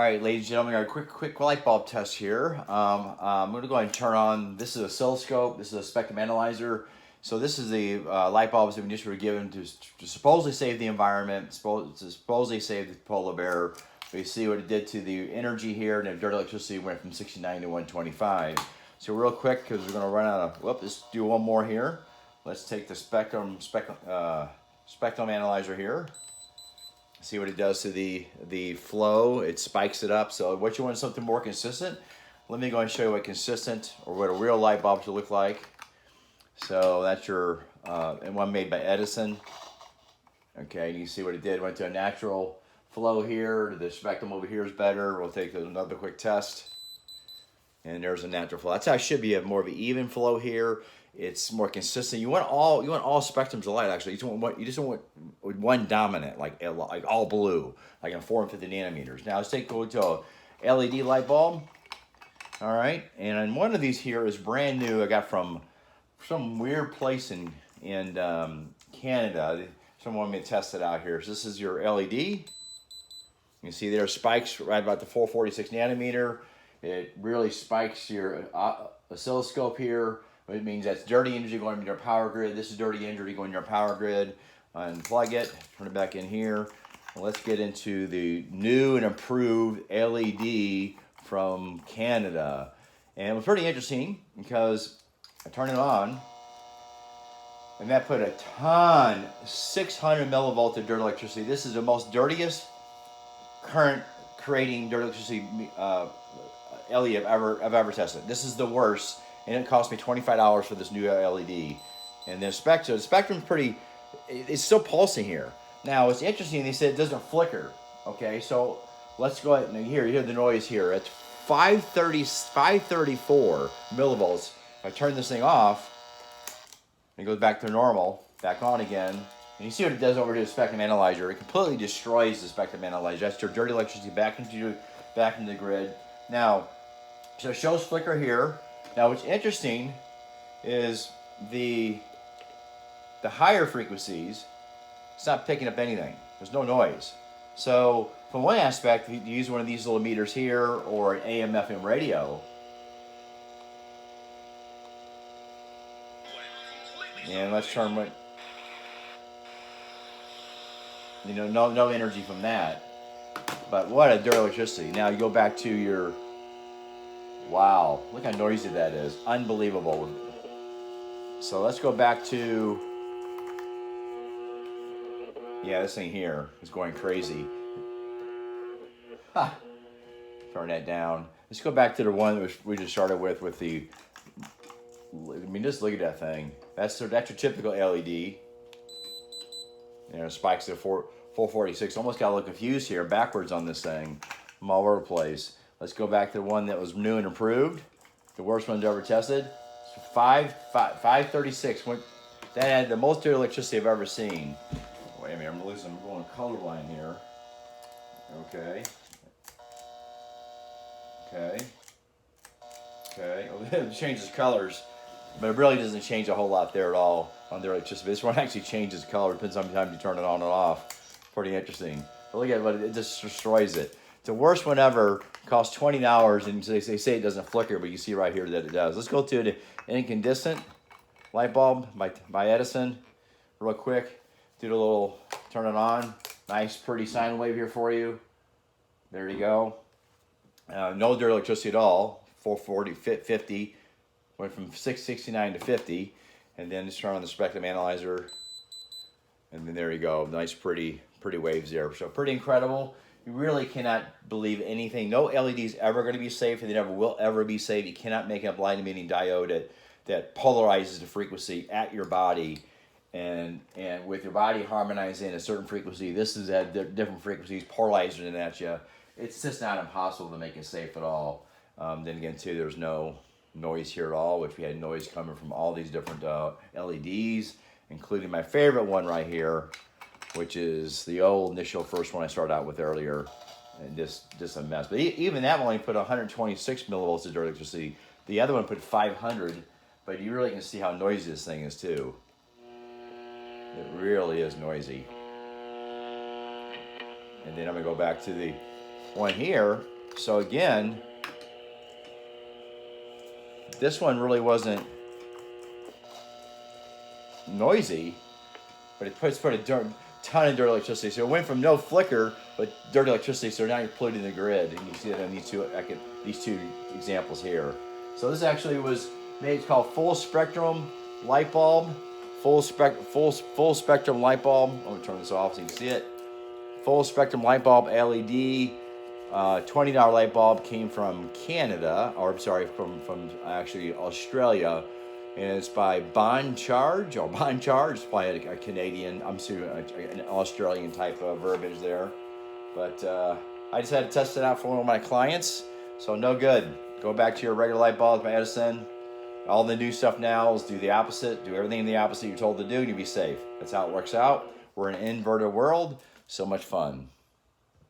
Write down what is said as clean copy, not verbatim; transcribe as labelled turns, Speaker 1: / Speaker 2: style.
Speaker 1: All right, ladies and gentlemen, our quick light bulb test here. I'm going to go ahead and turn on. This is a oscilloscope. This is a spectrum analyzer. So this is the light bulbs that we just were given to supposedly save the environment, to supposedly save the polar bear. We see what it did to the energy here, and the dirty electricity went from 69 to 125. So real quick, because we're going to run out of. Whoop, let's do one more here. Let's take the spectrum analyzer here. See what it does to the flow. It spikes it up. So what you want is something more consistent. Let me go and show you what consistent or what a real light bulb should look like. So that's your and one made by Edison. Okay, you see what it did. Went to a natural flow here. The spectrum over here is better. We'll take another quick test. And there's a natural flow. That's how it should be. You have more of an even flow here. It's more consistent. You want all spectrums of light. Actually, you just want one dominant, like all blue, like in 450 nanometers. Now let's go to a LED light bulb. All right, and one of these here is brand new. I got from some weird place in Canada. Someone wanted me to test it out here. So this is your LED. You can see there are spikes right about the 446 nanometer. It really spikes your oscilloscope here. It means that's dirty energy going into your power grid. This is dirty energy going to your power grid. Unplug it, turn it back in here. And let's get into the new and improved LED from Canada. And it was pretty interesting because I turned it on and that put a ton, 600 millivolts of dirty electricity. This is the most dirtiest current creating dirty electricity LED I've ever tested. This is the worst. And it cost me $25 for this new LED. And the spectrum's pretty, it's still pulsing here. Now, it's interesting, they said it doesn't flicker. Okay, so let's go ahead and you hear the noise here. It's 534 millivolts. If I turn this thing off, it goes back to normal, back on again. And you see what it does over to the spectrum analyzer. It completely destroys the spectrum analyzer. That's your dirty electricity back into the grid. Now, so it shows flicker here. Now, what's interesting is the higher frequencies, it's not picking up anything. There's no noise. So, from one aspect, if you use one of these little meters here or an AM/FM radio, and let's turn what, no energy from that. But what a dirty electricity. Now you go back to your. Wow, look how noisy that is. Unbelievable. So let's go back to, this thing here is going crazy. Turn that down. Let's go back to the one that we just started with the, just look at that thing. That's your typical LED. Spikes at 446. Almost got a little confused here, backwards on this thing. I'm all over the place. Let's go back to the one that was new and improved. The worst one's ever tested. So 536. That had the most dirty electricity I've ever seen. Wait a minute, I'm going colorblind here. Okay. Oh, it changes colors, but it really doesn't change a whole lot there at all on their electricity. This one actually changes color. Depends on how many times you turn it on and off. Pretty interesting. But look at what it just destroys it. It's the worst one ever. Costs $20, and they say it doesn't flicker, but you see right here that it does. Let's go to the incandescent light bulb by Edison, real quick. Do the little, turn it on. Nice, pretty sine wave here for you. There you go. No dirty electricity at all. 440, 50. Went from 669 to 50, and then just turn on the spectrum analyzer, and then there you go. Nice, pretty waves there. So pretty incredible. You really cannot believe anything. No LED is ever going to be safe, and they never will ever be safe. You cannot make a blind emitting diode that polarizes the frequency at your body, and with your body harmonizing a certain frequency, this is at different frequencies polarizing it at you. It's just not impossible to make it safe at all. Then again, too, there's no noise here at all, which we had noise coming from all these different LEDs, including my favorite one right here, which is the old initial first one I started out with earlier, and just a mess. But even that one only put 126 millivolts of dirty electricity. The other one put 500, but you really can see how noisy this thing is too. It really is noisy. And then I'm gonna go back to the one here. So again, this one really wasn't noisy, but it put a ton of dirty electricity. So it went from no flicker, but dirty electricity. So now you're polluting the grid, and you see that in these two examples here. So this actually was made. It's called full spectrum light bulb. Full spectrum light bulb. I'm gonna turn this off so you can see it. Full spectrum light bulb, LED. $20 light bulb came from Canada, or I'm sorry, from actually Australia, and it's by Bond Charge. It's probably a Canadian, I'm assuming an Australian type of verbiage there. But I just had to test it out for one of my clients, so no good. Go back to your regular light bulbs by Edison. All the new stuff now is do the opposite. Do everything the opposite you're told to do, and you'll be safe. That's how it works out. We're in an inverted world. So much fun.